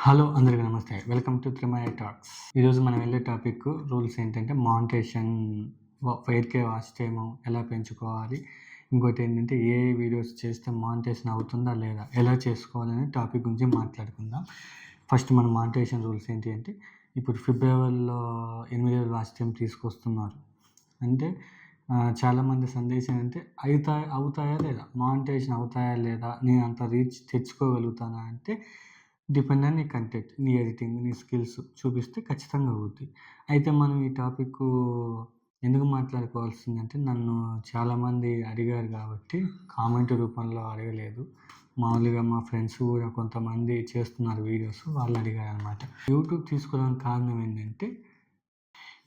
Hello అందరికీ నమస్తే. Welcome to Trimaya talks. ఈరోజు మనం వెళ్ళే టాపిక్ రూల్స్ ఏంటంటే మానిటైజేషన్ 8K వాచ్ టైమ్ ఎలా పెంచుకోవాలి? ఇంకోటి ఏంటంటే ఏ వీడియోస్ చేస్తే మానిటైజేషన్ అవుతుందా లేదా? ఎలా చేసుకోవాలనే టాపిక్ గురించి మాట్లాడుకుందాం. ఫస్ట్ మన మానిటైజేషన్ రూల్స్ ఏంటి అంటే ఇప్పుడు ఫిబ్రవరిలో 8,000 వాచ్ టైమ్ తీసుకొస్తున్నారు. అంటే చాలామంది సందేశం అంటే అవుతాయా లేదా? మానిటైజేషన్ అవుతాయా లేదా? నేను అంత రీచ్ తెచ్చుకోగలుగుతానా అంటే డిపెండ్ ఆన్ నీ కంటెంట్, నీ ఎడిటింగ్, నీ స్కిల్స్ చూపిస్తే ఖచ్చితంగా అవుద్ది. అయితే మనం ఈ టాపిక్కు ఎందుకు మాట్లాడుకోవాల్సిందంటే నన్ను చాలామంది అడిగారు కాబట్టి కామెంట్ రూపంలో అడగలేదు. మామూలుగా మా ఫ్రెండ్స్ కూడా కొంతమంది చేస్తున్నారు వీడియోస్, వాళ్ళు అడిగారనమాట. యూట్యూబ్ తీసుకోవడానికి కారణం ఏంటంటే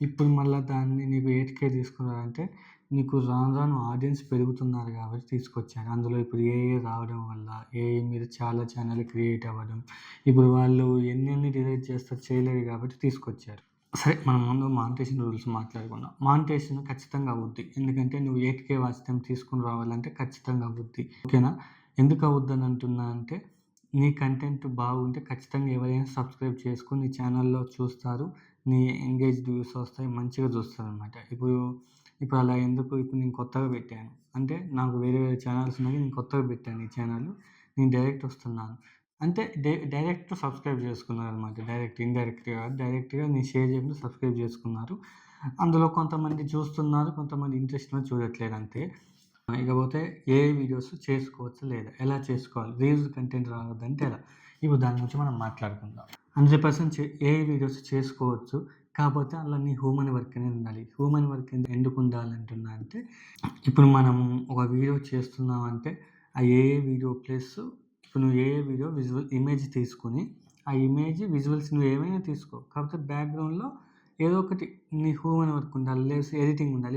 ఇప్పుడు మళ్ళా దాన్ని నీకు 8K తీసుకున్నారంటే నీకు రాను రాను ఆడియన్స్ పెరుగుతున్నారు కాబట్టి తీసుకొచ్చారు. అందులో ఇప్పుడు ఏఐ రావడం వల్ల ఏఐ మీద చాలా ఛానెల్ క్రియేట్ అవ్వడం, ఇప్పుడు వాళ్ళు ఎన్నెన్ని డిలీట్ చేస్తారు చేయలేరు కాబట్టి తీసుకొచ్చారు. సరే మనం ముందు మానిటైజేషన్ రూల్స్ మాట్లాడుకుందాం. మానిటైజేషన్ ఖచ్చితంగా అవుద్ది. ఎందుకంటే నువ్వు 8K వాచ్ టైమ్ తీసుకొని రావాలంటే ఖచ్చితంగా అవుద్ది. ఓకేనా? ఎందుకు అవుద్దని అంటున్నా అంటే నీ కంటెంట్ బాగుంటే ఖచ్చితంగా ఎవరైనా సబ్స్క్రైబ్ చేసుకొని నీ ఛానల్‌లో చూస్తారు. నీ ఎంగేజ్డ్ వ్యూస్ వస్తాయి. మంచిగా చూస్తారనమాట. ఇప్పుడు అలా ఎందుకు ఇప్పుడు నేను కొత్తగా పెట్టాను. అంటే నాకు వేరే వేరే ఛానల్స్ ఉన్నాయి. నేను కొత్తగా పెట్టాను ఈ ఛానల్. నేను డైరెక్ట్ వస్తున్నాను. అంటే డైరెక్ట్ సబ్స్క్రైబ్ చేసుకున్నారనమాట. డైరెక్ట్‌గా నేను షేర్ చేయకుండా సబ్స్క్రైబ్ చేసుకున్నారు. అందులో కొంతమంది చూస్తున్నారు. కొంతమంది ఇంట్రెస్ట్ మీద చూడట్లేదు అంతే. ఇకపోతే ఏఐ వీడియోస్ చేసుకోవచ్చా లేదా? ఎలా చేసుకోవాలి? రీల్స్ కంటెంట్ రావద్దంటే ఎలా? ఇప్పుడు దాని గురించి మనం మాట్లాడుకుందాం. 100% ఏఐ వీడియోస్ చేసుకోవచ్చు. కాకపోతే అందులో నీ హ్యూమన్ వర్క్ అనేది ఉండాలి. హ్యూమన్ వర్క్ ఎందుకు ఉండాలంటున్నా అంటే ఇప్పుడు మనం ఒక వీడియో చేస్తున్నామంటే ఆ ఏఐ వీడియో ప్లస్ ఇప్పుడు నువ్వు ఏఐ వీడియో ఇమేజ్ తీసుకొని ఆ ఇమేజ్ విజువల్స్ నువ్వు ఏమైనా తీసుకో. కాకపోతే బ్యాక్‌గ్రౌండ్‌లో ఏదో ఒకటి నీ హ్యూమన్ వర్క్ ఉండాలి. లేకపోతే ఎడిటింగ్ ఉండాలి.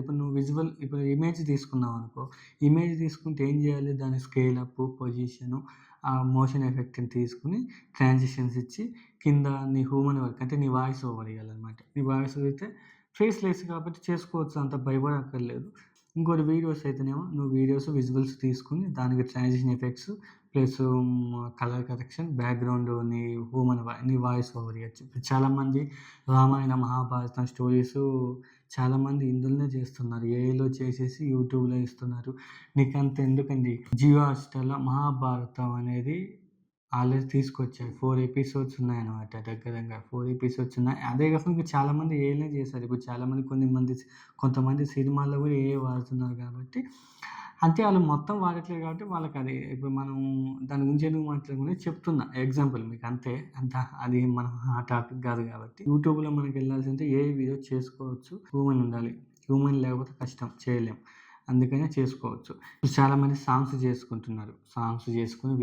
ఇప్పుడు ఇమేజ్ తీసుకున్నావనుకో, ఇమేజ్ తీసుకుంటే ఏం చేయాలి? దాని స్కేల్ అప్, పొజిషను, ఆ మోషన్ ఎఫెక్ట్‌ని తీసుకొని ట్రాన్సిషన్స్ ఇచ్చి కింద నీ హ్యూమన్ వర్క్ అంటే నీ వాయిస్ ఓవర్ ఇయ్యాలనమాట. నీ వాయిస్ ఓవర్ అయితే ఫేస్‌లెస్ కాబట్టి చేసుకోవచ్చు. అంత భయపడక్కర్లేదు. ఇంకోటి వీడియోస్ అయితేనేమో నువ్వు విజువల్స్ తీసుకొని దానికి transition effects plus colour correction, background నీ వాయిస్ ఓవర్ ఇయొచ్చు. చాలామంది రామాయణ, మహాభారతం స్టోరీసు చాలామంది ఇందులోనే చేస్తున్నారు. ఏఐలో చేసేసి యూట్యూబ్‌లో ఇస్తున్నారు. నీకంత ఎందుకండి? జియో హాట్‌స్టార్‌లో మహాభారతం అనేది ఆల్రెడీ తీసుకొచ్చారు. 4 ఎపిసోడ్స్ ఉన్నాయన్నమాట. దగ్గర 4 ఎపిసోడ్స్ ఉన్నాయి. అదే కాకుండా ఇంకా చాలామంది ఏఐలోనే చేశారు. ఇప్పుడు చాలామంది కొంతమంది సినిమాల్లో కూడా ఏఐ వాడుతున్నారు కాబట్టి అంటే ఆళ్ళు మొత్తం వాడట్లేదు కాబట్టి వాళ్ళకది ఇప్పుడు మనం దాని గురించి ఎందుకు మాట్లాడుకునేది చెప్తున్నా. ఎగ్జాంపుల్ మీకు అంతే. అది మనం ఆ టాపిక్ కాదు కాబట్టి. యూట్యూబ్‌లో మనకెళ్ళాల్సిందే ఏఐ వీడియో చేసుకోవచ్చు. హ్యూమన్ ఉండాలి. హ్యూమన్ లేకపోతే కష్టం చేయలేం. అందుకనే చేసుకోవచ్చు. ఇప్పుడు చాలామంది సాంగ్స్ చేసుకుంటున్నారు. సాంగ్స్ చేసుకొని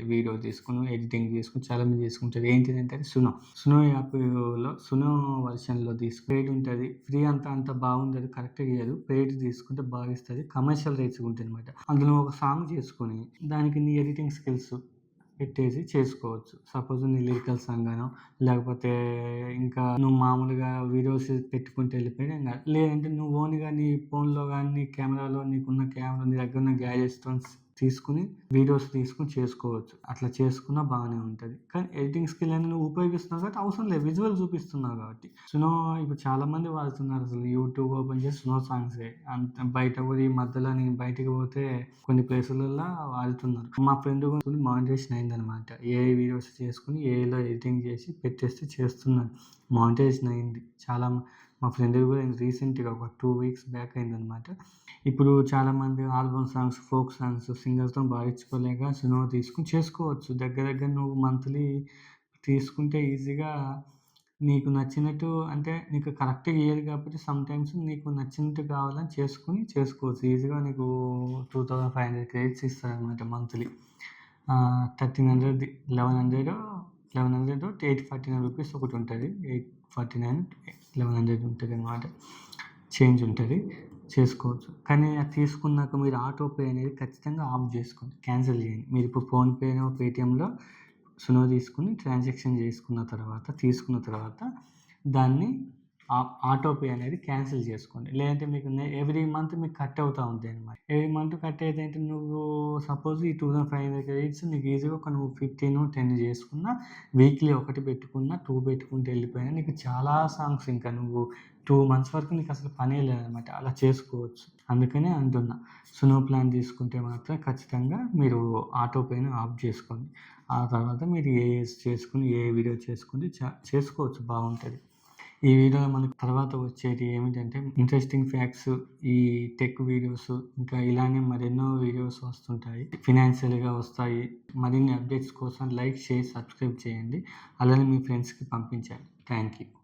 వీడియో తీసుకొని ఎడిటింగ్ చేసుకొని చాలామంది చేసుకుంటారు. ఏంటిదంటే అది సునో యాప్‌లో సునో వెర్షన్‌లో పెయిడ్ ఉంటది. ఫ్రీ అంత బాగుండదు. కరెక్ట్‌గా ఇయ్యదు. పెయిడ్ తీసుకుంటే బాగా ఇస్తది. కమర్షియల్ రేట్స్‌గా ఉంటదనమాట. అందులో ఒక సాంగ్ చేసుకొని దానికి నీ ఎడిటింగ్ స్కిల్స్ పెట్టేసి చేసుకోవచ్చు. సపోజ్ నీ లిరికల్ సాంగ్ అనో లేకపోతే ఇంకా నువ్వు మామూలుగా వీడియోస్ పెట్టుకుంటూ వెళ్ళిపోయినా ఏం కాదు. లేదంటే నువ్వు ఓన్‌గా నీ ఫోన్‌లో గానీ, నీ కెమెరాలో నీకున్న కెమెరా నీ దగ్గర ఉన్న గ్యాడ్జెట్స్‌తోని తీసుకొని వీడియోస్ తీసుకొని చేసుకోవచ్చు. అట్లా చేసుకున్నా బాగానే ఉంటది. కానీ ఎడిటింగ్ స్కిల్ అనేది నువ్వు ఉపయోగిస్తున్నావు కాబట్టి అవసరం లేదు. విజువల్ చూపిస్తున్నావు కాబట్టి. ఇప్పుడు చాలామంది వాడుతున్నారు అసలు యూట్యూబ్ ఓపెన్ చేసి సునో సాంగ్సే. బయట కూడా ఈ మధ్యలో నేను బయటికి పోతే కొన్ని ప్లేసులల్ల వాడుతున్నారు. మా ఫ్రెండ్ కూడా మానిటైజేషన్ అయిందనమాట. ఏఐ వీడియోస్ చేసుకొని ఏఐలో ఎడిటింగ్ చేసి పెట్టేస్తే చేస్తున్నాడు. మానిటైజేషన్ అయింది. మా ఫ్రెండ్‌ది కూడా రీసెంట్‌గా ఒక 2 వీక్స్ బ్యాక్ అయిందనమాట. ఇప్పుడు చాలామంది ఆల్బమ్ సాంగ్స్, ఫోక్ సాంగ్స్ సింగర్స్‌తోని పాడించుకోలేక సునో తీసుకొని చేసుకోవచ్చు. దగ్గర నువ్వు మంత్లీ తీసుకుంటే ఈజీగా నీకు నచ్చినట్టు అంటే నీకు కరెక్ట్‌గా ఇయ్యదు కాబట్టి సమ్‌టైమ్స్ నీకు నచ్చినట్టు కావాలని చేసుకోవచ్చు. ఈజీగా నీకు 2500 క్రెడిట్స్ ఇస్తారనమాట మంత్లీ. 1300 1100 849 రూపీస్ ఒకటుంటది. 849, 1100 ఉంటదనమాట. చేంజ్ ఉంటది. చేసుకోవచ్చు. కానీ అది తీసుకున్నాక మీరు ఆటో పే అనేది ఖచ్చితంగా ఆఫ్ చేసుకోండి. క్యాన్సిల్ చేయండి. మీరిప్పుడు ఫోన్‌పేనో, పేటీఎంలో సునో తీసుకొని తీసుకున్న తర్వాత దాన్ని ఆటో పే అనేది క్యాన్సిల్ చేసుకోండి. లేదంటే మీకు ఎవ్రీ మంత్ మీకు కట్ అవుతా ఉంటాయన్నమాట. ఎవ్రీ మంత్ కట్ అయితే నువ్వు సపోజ్ ఈ 2500 క్రెడిట్స్ నీకు ఈజీగా ఒక నువ్వు 15, 10 చేసుకున్నా, వీక్లీ 1 పెట్టుకున్నా, 2 పెట్టుకుంటూ వెళ్ళిపోయినా నీకు చాలా సాంగ్స్ ఇంకా నువ్వు 2 మంత్స్ వరకు నీకు అసలు పనే లేదనమాట. అలా చేసుకోవచ్చు. అందుకనే అంటున్నా. సునో ప్లాన్ తీసుకుంటే మాత్రం ఖచ్చితంగా మీరు ఆటో పేని ఆఫ్ చేసుకోండి. ఆ తర్వాత మీరు చేసుకొని ఏ వీడియో చేసుకుంటే చేసుకోవచ్చు, బాగుంటది. ఈ వీడియోలో మనకు తర్వాత వచ్చేటి ఏమిటంటే ఇంట్రెస్టింగ్ ఫ్యాక్ట్స్, ఈ టెక్ వీడియోస్, ఇంకా ఇలానే మరెన్నో వీడియోస్ వస్తుంటాయి. ఫినాన్షియల్‌గా వస్తాయి. మరిన్ని అప్డేట్స్ కోసం లైక్, షేర్, సబ్స్క్రైబ్ చేయండి. అలానే మీ ఫ్రెండ్స్‌కి పంపించండి. Thank you.